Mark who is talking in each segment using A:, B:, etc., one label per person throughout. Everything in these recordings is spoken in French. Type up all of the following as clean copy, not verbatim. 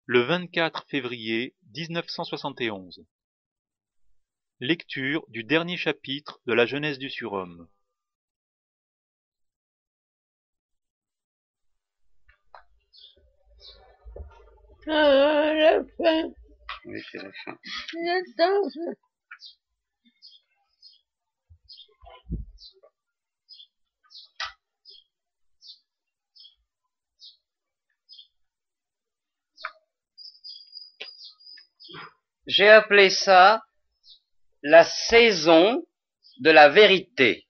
A: Le 24 février 1971. Lecture du dernier chapitre de la Jeunesse du surhomme.
B: La fin.
C: Oui, c'est la fin.
B: J'attends.
C: J'ai appelé ça la saison de la vérité.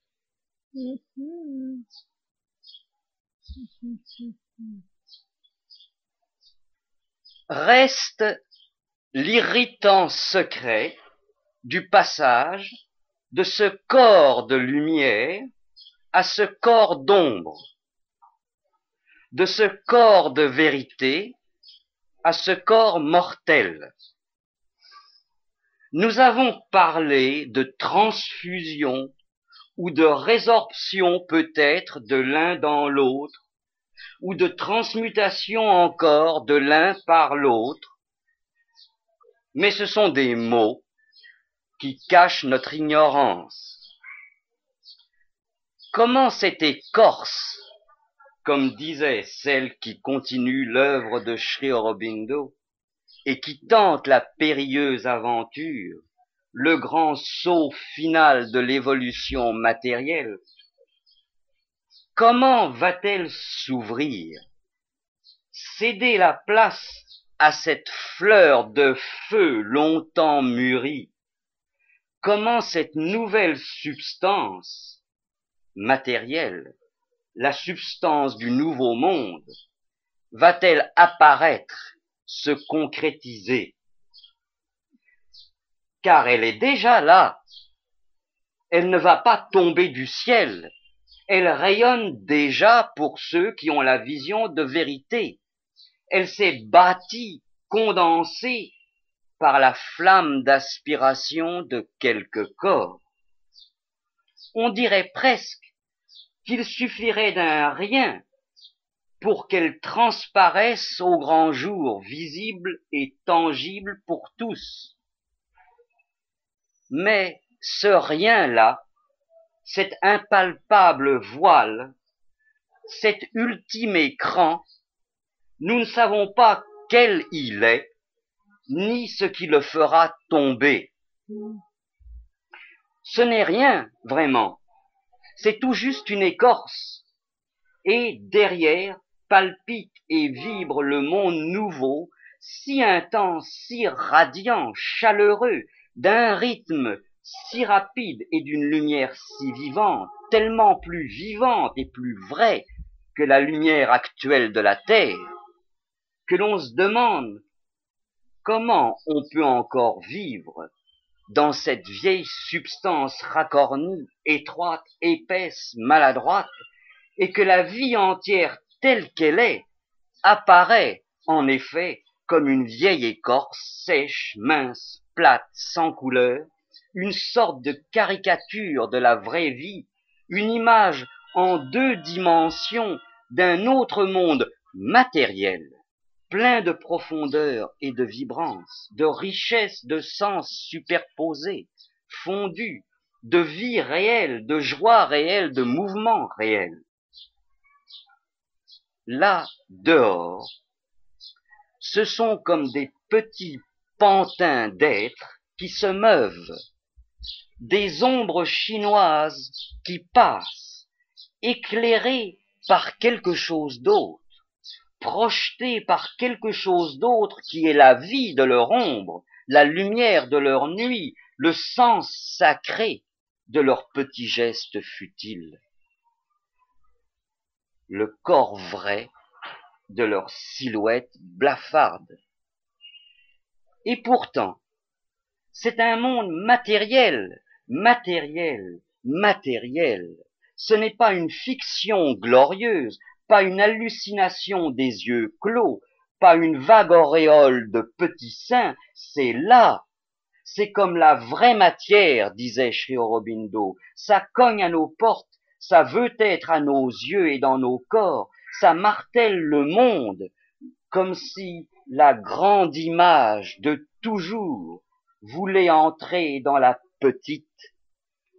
C: Reste l'irritant secret du passage de ce corps de lumière à ce corps d'ombre, de ce corps de vérité à ce corps mortel. Nous avons parlé de transfusion ou de résorption peut-être de l'un dans l'autre, ou de transmutation encore de l'un par l'autre, mais ce sont des mots qui cachent notre ignorance. Comment cette écorce, comme disait celle qui continue l'œuvre de Sri Aurobindo et qui tente la périlleuse aventure, le grand saut final de l'évolution matérielle, comment va-t-elle s'ouvrir, céder la place à cette fleur de feu longtemps mûrie? Comment cette nouvelle substance matérielle, la substance du nouveau monde, va-t-elle apparaître, se concrétiser? Car elle est déjà là. Elle ne va pas tomber du ciel. Elle rayonne déjà pour ceux qui ont la vision de vérité. Elle s'est bâtie, condensée par la flamme d'aspiration de quelques corps. On dirait presque qu'il suffirait d'un rien pour qu'elle transparaisse au grand jour, visible et tangible pour tous. Mais ce rien-là, cet impalpable voile, cet ultime écran, nous ne savons pas quel il est, ni ce qui le fera tomber. Ce n'est rien, vraiment. C'est tout juste une écorce. Et derrière palpite et vibre le monde nouveau, si intense, si radiant, chaleureux, d'un rythme si rapide et d'une lumière si vivante, tellement plus vivante et plus vraie que la lumière actuelle de la Terre, que l'on se demande comment on peut encore vivre dans cette vieille substance racornie, étroite, épaisse, maladroite, et que la vie entière telle qu'elle est apparaît en effet comme une vieille écorce sèche, mince, plate, sans couleur, une sorte de caricature de la vraie vie, une image en 2 dimensions d'un autre monde matériel, plein de profondeur et de vibrance, de richesse de sens superposés, fondus, de vie réelle, de joie réelle, de mouvement réel. Là, dehors, ce sont comme des petits pantins d'êtres qui se meuvent, des ombres chinoises qui passent, éclairées par quelque chose d'autre, projetées par quelque chose d'autre qui est la vie de leur ombre, la lumière de leur nuit, le sens sacré de leurs petits gestes futiles, le corps vrai de leur silhouette blafarde. Et pourtant, c'est un monde matériel, matériel, matériel. Ce n'est pas une fiction glorieuse, pas une hallucination des yeux clos, pas une vague auréole de petits seins, c'est là. C'est comme la vraie matière, disait Sri Aurobindo. Ça cogne à nos portes, ça veut être à nos yeux et dans nos corps, ça martèle le monde, comme si la grande image de toujours voulait entrer dans la petite,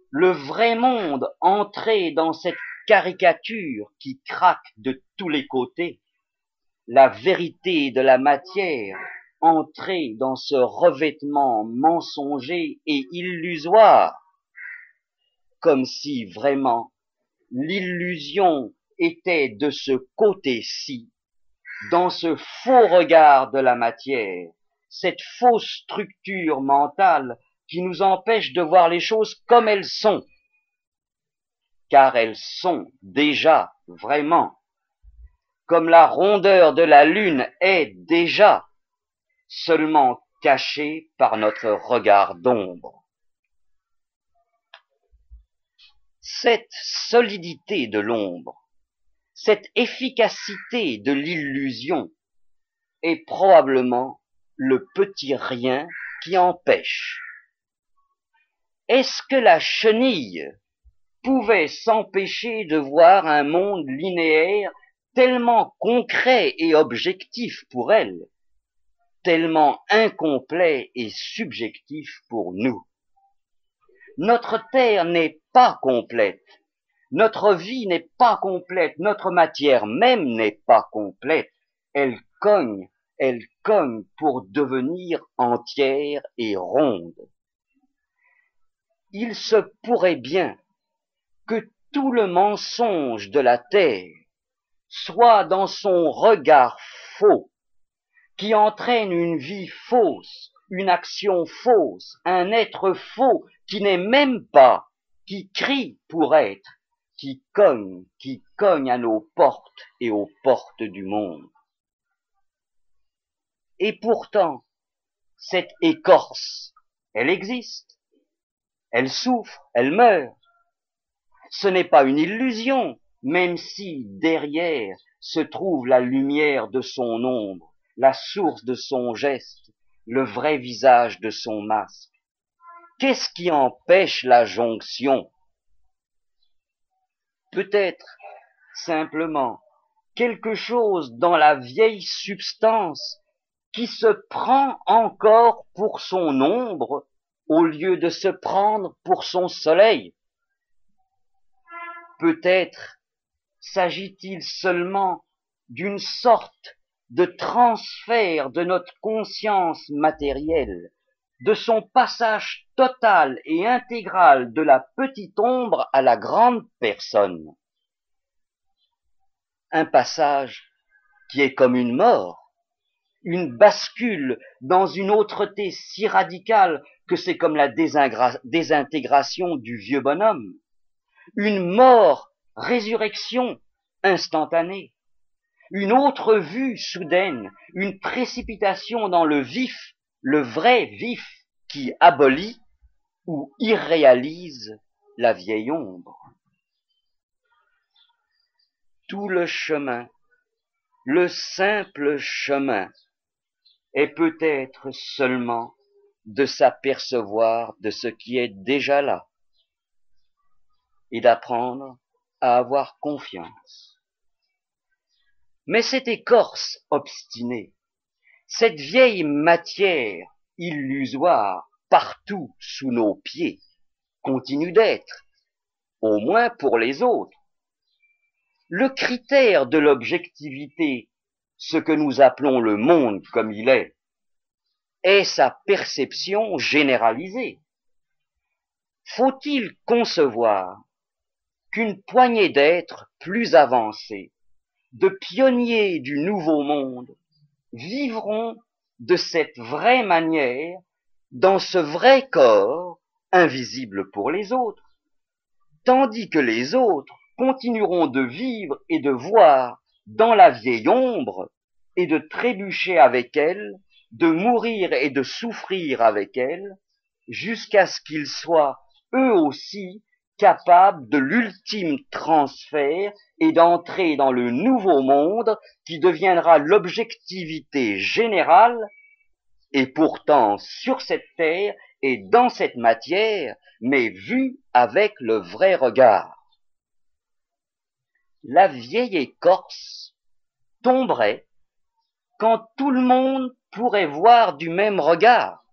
C: le vrai monde entrer dans cette caricature qui craque de tous les côtés, la vérité de la matière entrer dans ce revêtement mensonger et illusoire, comme si vraiment l'illusion était de ce côté-ci, dans ce faux regard de la matière, cette fausse structure mentale qui nous empêche de voir les choses comme elles sont, car elles sont déjà vraiment, comme la rondeur de la lune est déjà, seulement cachée par notre regard d'ombre. Cette solidité de l'ombre, cette efficacité de l'illusion est probablement le petit rien qui empêche. Est-ce que la chenille pouvait s'empêcher de voir un monde linéaire tellement concret et objectif pour elle, tellement incomplet et subjectif pour nous? Notre terre n'est pas complète, notre vie n'est pas complète, notre matière même n'est pas complète, elle cogne pour devenir entière et ronde. Il se pourrait bien que tout le mensonge de la terre soit dans son regard faux, qui entraîne une vie fausse, une action fausse, un être faux qui n'est même pas, qui crie pour être, qui cogne à nos portes et aux portes du monde. Et pourtant, cette écorce, elle existe, elle souffre, elle meurt. Ce n'est pas une illusion, même si derrière se trouve la lumière de son ombre, la source de son geste, le vrai visage de son masque. Qu'est-ce qui empêche la jonction? Peut-être simplement quelque chose dans la vieille substance qui se prend encore pour son ombre au lieu de se prendre pour son soleil. Peut-être s'agit-il seulement d'une sorte de transfert de notre conscience matérielle, de son passage total et intégral de la petite ombre à la grande personne. Un passage qui est comme une mort, une bascule dans une autreté si radicale que c'est comme la désintégration du vieux bonhomme. Une mort, résurrection instantanée, une autre vue soudaine, une précipitation dans le vif, le vrai vif qui abolit ou irréalise la vieille ombre. Tout le chemin, le simple chemin, est peut-être seulement de s'apercevoir de ce qui est déjà là et d'apprendre à avoir confiance. Mais cette écorce obstinée, cette vieille matière illusoire partout sous nos pieds, continue d'être, au moins pour les autres. Le critère de l'objectivité, ce que nous appelons le monde comme il est sa perception généralisée. Faut-il concevoir qu'une poignée d'êtres plus avancés, de pionniers du nouveau monde, vivront de cette vraie manière, dans ce vrai corps, invisible pour les autres, tandis que les autres continueront de vivre et de voir dans la vieille ombre et de trébucher avec elle, de mourir et de souffrir avec elle, jusqu'à ce qu'ils soient eux aussi capables de l'ultime transfert et d'entrer dans le nouveau monde qui deviendra l'objectivité générale et pourtant sur cette terre et dans cette matière, mais vue avec le vrai regard. La vieille écorce tomberait quand tout le monde pourrait voir du même regard,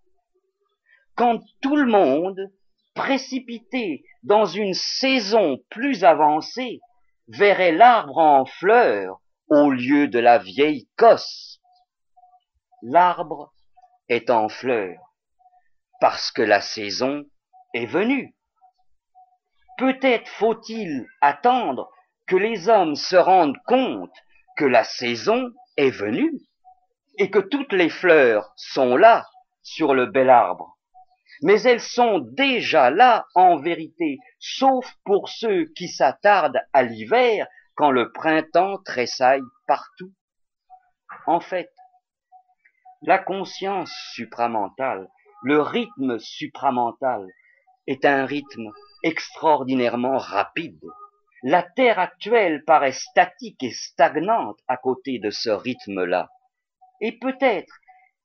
C: quand tout le monde, précipité dans une saison plus avancée, verrait l'arbre en fleurs au lieu de la vieille cosse. L'arbre est en fleurs parce que la saison est venue. Peut-être faut-il attendre que les hommes se rendent compte que la saison est venue et que toutes les fleurs sont là sur le bel arbre. Mais elles sont déjà là en vérité, sauf pour ceux qui s'attardent à l'hiver quand le printemps tressaille partout. En fait, la conscience supramentale, le rythme supramental est un rythme extraordinairement rapide. La Terre actuelle paraît statique et stagnante à côté de ce rythme-là. Et peut-être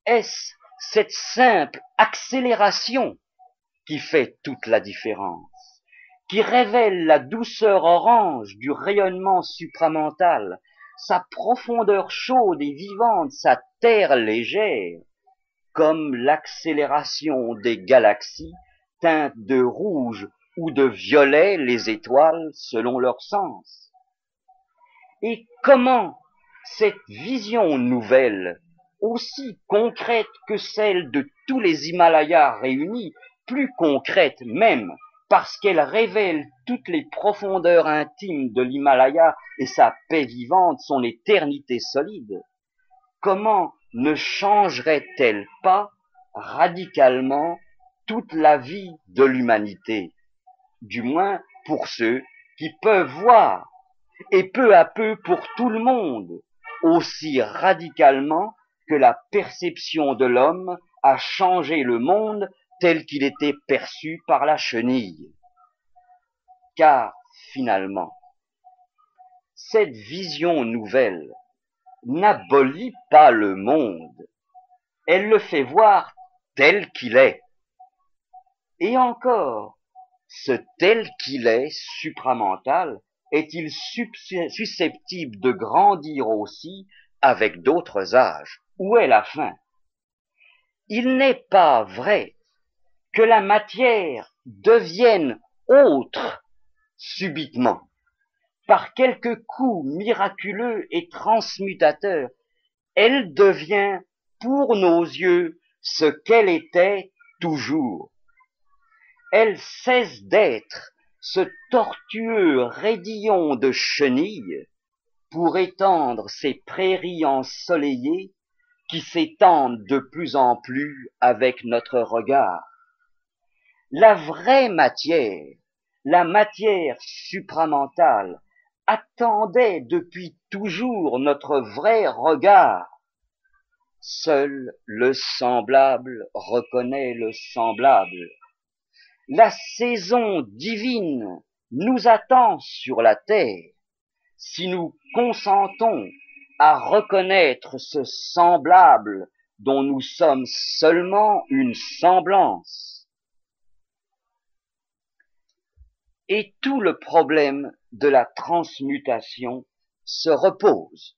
C: est-ce cette simple accélération qui fait toute la différence, qui révèle la douceur orange du rayonnement supramental, sa profondeur chaude et vivante, sa terre légère, comme l'accélération des galaxies teintent de rouge ou de violet les étoiles selon leur sens. Et comment cette vision nouvelle, aussi concrète que celle de tous les Himalayas réunis, plus concrète même, parce qu'elle révèle toutes les profondeurs intimes de l'Himalaya et sa paix vivante, son éternité solide, comment ne changerait-elle pas radicalement toute la vie de l'humanité, du moins pour ceux qui peuvent voir, et peu à peu pour tout le monde, aussi radicalement que la perception de l'homme a changé le monde tel qu'il était perçu par la chenille. Car, finalement, cette vision nouvelle n'abolit pas le monde, elle le fait voir tel qu'il est. Et encore, ce tel qu'il est supramental est-il susceptible de grandir aussi avec d'autres âges? Où est la fin? Il n'est pas vrai que la matière devienne autre subitement, par quelque coup miraculeux et transmutateur. Elle devient pour nos yeux ce qu'elle était toujours. Elle cesse d'être ce tortueux raidillon de chenilles pour étendre ces prairies ensoleillées qui s'étendent de plus en plus avec notre regard. La vraie matière, la matière supramentale, attendait depuis toujours notre vrai regard. Seul le semblable reconnaît le semblable. La saison divine nous attend sur la terre. Si nous consentons à reconnaître ce semblable dont nous sommes seulement une semblance. Et tout le problème de la transmutation se repose.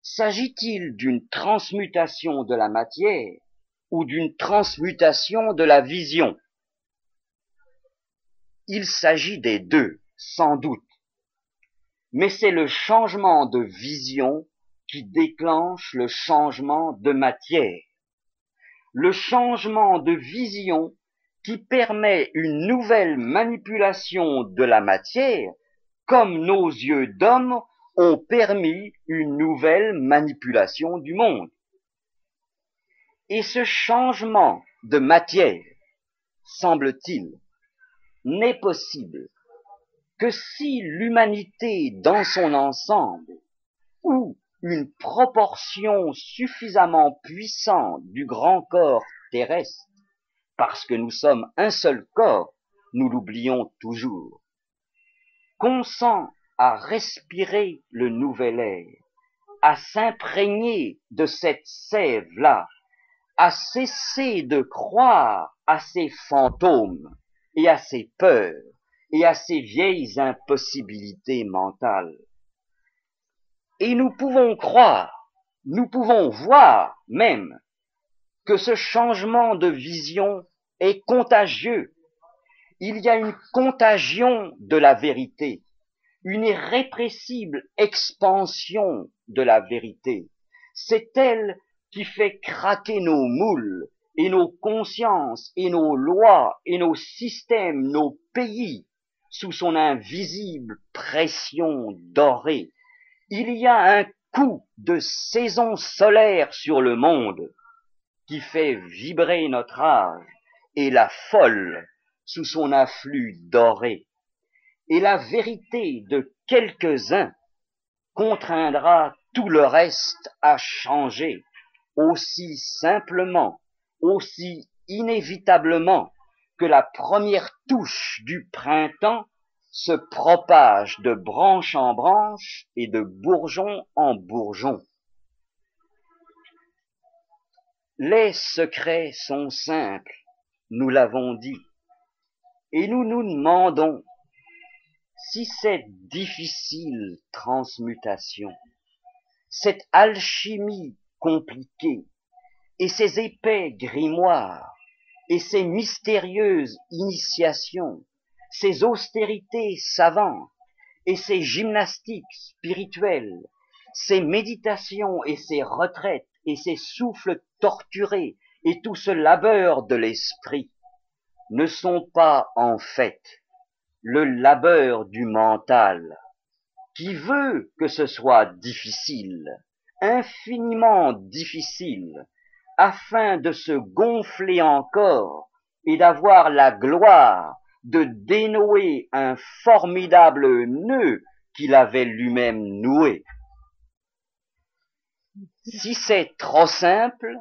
C: S'agit-il d'une transmutation de la matière ou d'une transmutation de la vision? Il s'agit des deux, sans doute. Mais c'est le changement de vision qui déclenche le changement de matière. Le changement de vision qui permet une nouvelle manipulation de la matière, comme nos yeux d'homme ont permis une nouvelle manipulation du monde. Et ce changement de matière, semble-t-il, n'est possible que si l'humanité dans son ensemble, ou une proportion suffisamment puissante du grand corps terrestre, parce que nous sommes un seul corps, nous l'oublions toujours, consent à respirer le nouvel air, à s'imprégner de cette sève-là, à cesser de croire à ces fantômes et à ces peurs et à ces vieilles impossibilités mentales. Et nous pouvons croire nous pouvons voir même que ce changement de vision est contagieux. Il y a une contagion de la vérité, une irrépressible expansion de la vérité. C'est elle qui fait craquer nos moules et nos consciences et nos lois et nos systèmes, nos pays, sous son invisible pression dorée. Il y a un coup de saison solaire sur le monde qui fait vibrer notre âge et la folle sous son afflux doré. Et la vérité de quelques-uns contraindra tout le reste à changer aussi simplement, aussi inévitablement que la première touche du printemps se propage de branche en branche et de bourgeon en bourgeon. Les secrets sont simples, nous l'avons dit, et nous nous demandons si cette difficile transmutation, cette alchimie compliquée, et ces épais grimoires, et ces mystérieuses initiations, ces austérités savantes, et ces gymnastiques spirituelles, ces méditations et ces retraites, et ces souffles torturés, et tout ce labeur de l'esprit, ne sont pas en fait le labeur du mental, qui veut que ce soit difficile, infiniment difficile, afin de se gonfler encore et d'avoir la gloire de dénouer un formidable nœud qu'il avait lui-même noué. Si c'est trop simple,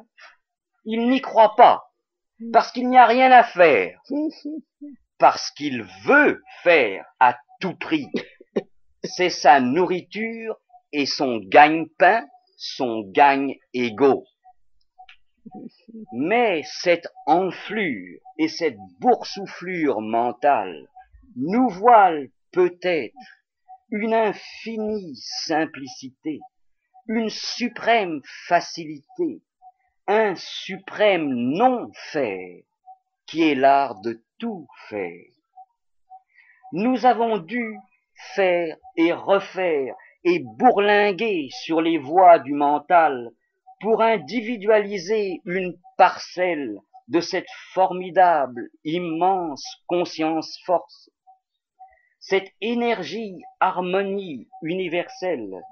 C: il n'y croit pas, parce qu'il n'y a rien à faire, parce qu'il veut faire à tout prix. C'est sa nourriture et son gagne-pain, son gagne-égo. Mais cette enflure et cette boursouflure mentale nous voilent peut-être une infinie simplicité, une suprême facilité, un suprême non-faire, qui est l'art de tout faire. Nous avons dû faire et refaire et bourlinguer sur les voies du mental pour individualiser une parcelle de cette formidable, immense conscience-force, cette énergie, harmonie universelle,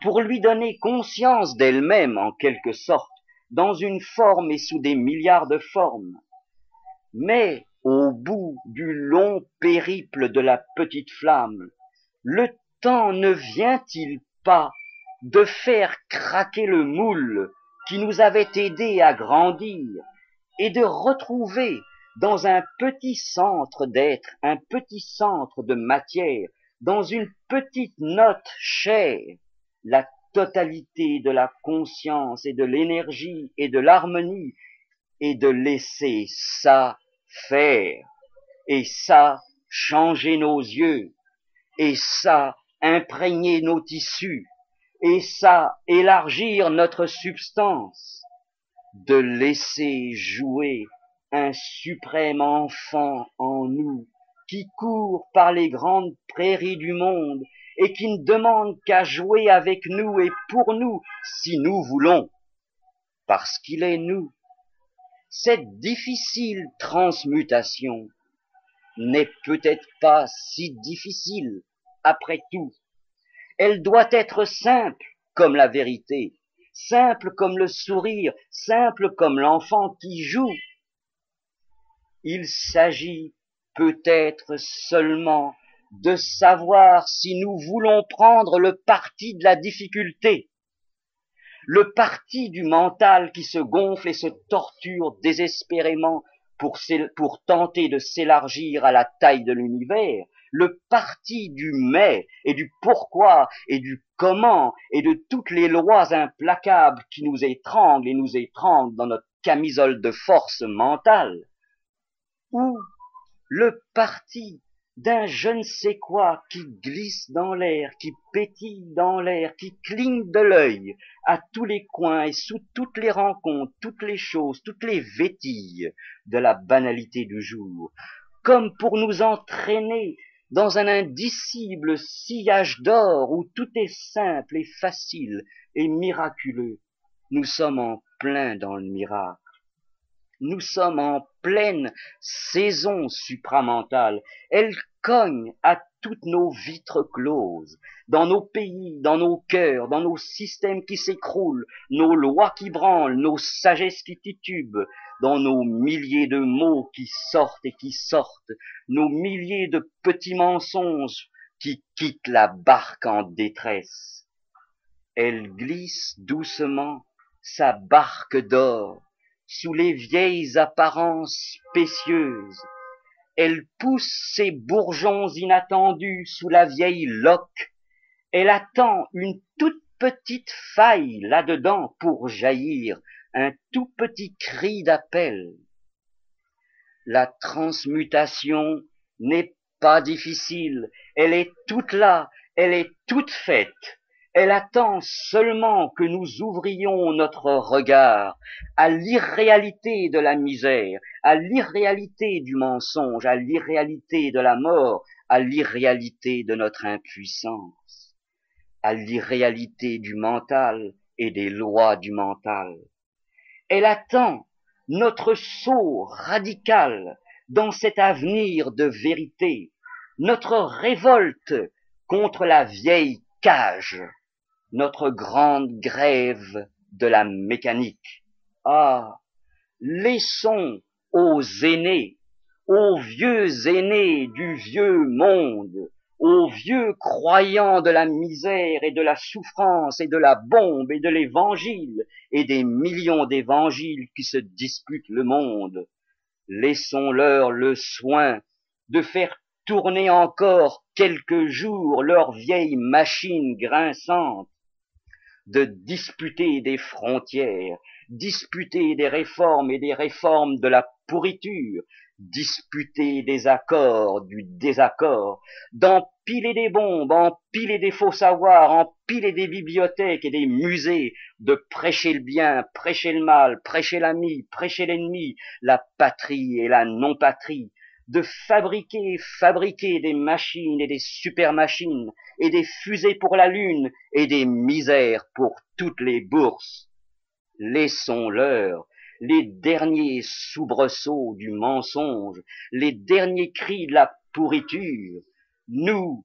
C: pour lui donner conscience d'elle-même en quelque sorte, dans une forme et sous des milliards de formes. Mais au bout du long périple de la petite flamme, le temps ne vient-il pas de faire craquer le moule qui nous avait aidés à grandir et de retrouver dans un petit centre d'être, un petit centre de matière, dans une petite note chair, la totalité de la conscience et de l'énergie et de l'harmonie, et de laisser ça faire, et ça changer nos yeux, et ça imprégner nos tissus, et ça élargir notre substance, de laisser jouer un suprême enfant en nous qui court par les grandes prairies du monde et qui ne demande qu'à jouer avec nous et pour nous si nous voulons, parce qu'il est nous. Cette difficile transmutation n'est peut-être pas si difficile après tout. Elle doit être simple comme la vérité, simple comme le sourire, simple comme l'enfant qui joue. Il s'agit peut-être seulement de savoir si nous voulons prendre le parti de la difficulté, le parti du mental qui se gonfle et se torture désespérément pour tenter de s'élargir à la taille de l'univers, le parti du mais et du pourquoi et du comment et de toutes les lois implacables qui nous étranglent et nous étranglent dans notre camisole de force mentale, ou le parti d'un je ne sais quoi qui glisse dans l'air, qui pétille dans l'air, qui cligne de l'œil à tous les coins et sous toutes les rencontres, toutes les choses, toutes les vétilles de la banalité du jour, comme pour nous entraîner dans un indicible sillage d'or où tout est simple et facile et miraculeux. Nous sommes en plein dans le miracle. Nous sommes en pleine saison supramentale. Elle cogne à toutes nos vitres closes, dans nos pays, dans nos cœurs, dans nos systèmes qui s'écroulent, nos lois qui branlent, nos sagesses qui titubent, dans nos milliers de mots qui sortent et qui sortent, nos milliers de petits mensonges qui quittent la barque en détresse. Elle glisse doucement sa barque d'or sous les vieilles apparences spécieuses. Elle pousse ses bourgeons inattendus sous la vieille loque. Elle attend une toute petite faille là-dedans pour jaillir un tout petit cri d'appel. La transmutation n'est pas difficile, elle est toute là, elle est toute faite. Elle attend seulement que nous ouvrions notre regard à l'irréalité de la misère, à l'irréalité du mensonge, à l'irréalité de la mort, à l'irréalité de notre impuissance, à l'irréalité du mental et des lois du mental. Elle attend notre saut radical dans cet avenir de vérité, notre révolte contre la vieille cage, notre grande grève de la mécanique. Ah, laissons aux aînés, aux vieux aînés du vieux monde, aux vieux croyants de la misère et de la souffrance et de la bombe et de l'évangile et des millions d'évangiles qui se disputent le monde. Laissons-leur le soin de faire tourner encore quelques jours leur vieille machine grinçante, de disputer des frontières, disputer des réformes et des réformes de la pourriture, disputer des accords du désaccord, d'empiler des bombes, empiler des faux savoirs, empiler des bibliothèques et des musées, de prêcher le bien, prêcher le mal, prêcher l'ami, prêcher l'ennemi, la patrie et la non-patrie, de fabriquer des machines et des super-machines, et des fusées pour la Lune, et des misères pour toutes les bourses. Laissons-leur les derniers soubresauts du mensonge, les derniers cris de la pourriture, nous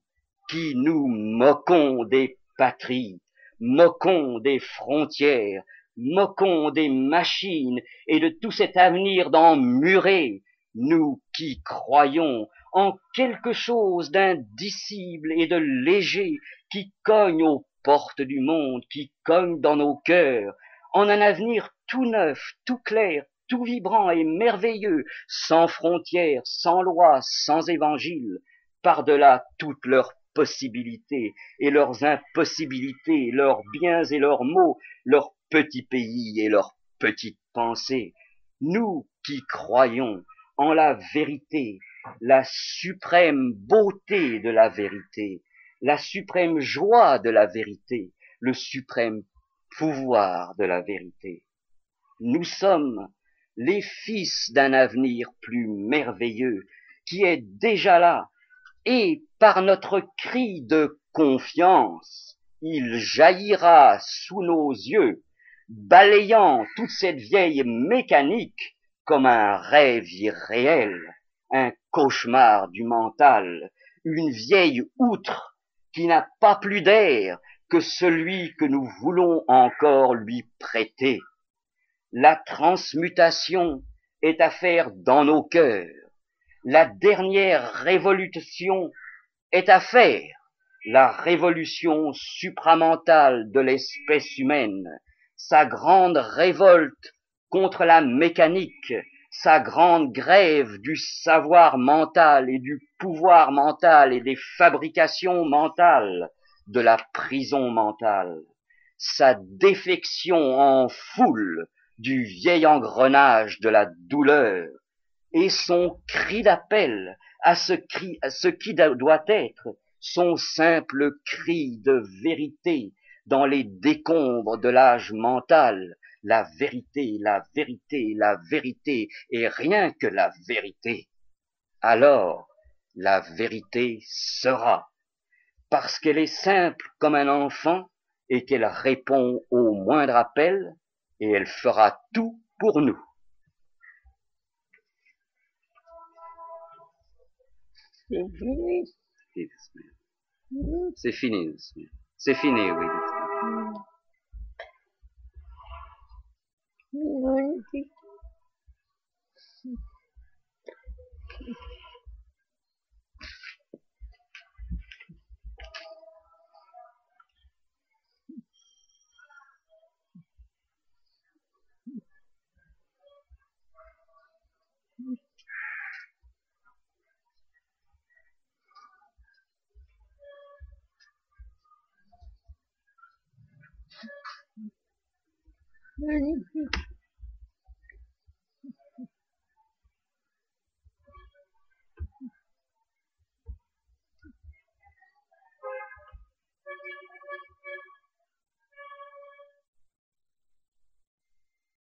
C: qui nous moquons des patries, moquons des frontières, moquons des machines et de tout cet avenir d'emmuré, nous qui croyons en quelque chose d'indicible et de léger qui cogne aux portes du monde, qui cogne dans nos cœurs, en un avenir tout neuf, tout clair, tout vibrant et merveilleux, sans frontières, sans lois, sans évangile, par-delà toutes leurs possibilités et leurs impossibilités, leurs biens et leurs maux, leurs petits pays et leurs petites pensées. Nous qui croyons en la vérité, la suprême beauté de la vérité, la suprême joie de la vérité, le suprême pouvoir de la vérité. Nous sommes les fils d'un avenir plus merveilleux qui est déjà là, et par notre cri de confiance, il jaillira sous nos yeux, balayant toute cette vieille mécanique comme un rêve irréel, un cauchemar du mental, une vieille outre qui n'a pas plus d'air que celui que nous voulons encore lui prêter. La transmutation est à faire dans nos cœurs. La dernière révolution est à faire, la révolution supramentale de l'espèce humaine, sa grande révolte contre la mécanique, sa grande grève du savoir mental et du pouvoir mental et des fabrications mentales, de la prison mentale, sa défection en foule du vieil engrenage de la douleur, et son cri d'appel à ce qui doit être son simple cri de vérité dans les décombres de l'âge mental, la vérité, la vérité, la vérité, et rien que la vérité, alors la vérité sera, parce qu'elle est simple comme un enfant et qu'elle répond au moindre appel, et elle fera tout pour nous. C'est fini. C'est fini, oui.
B: Magnifique.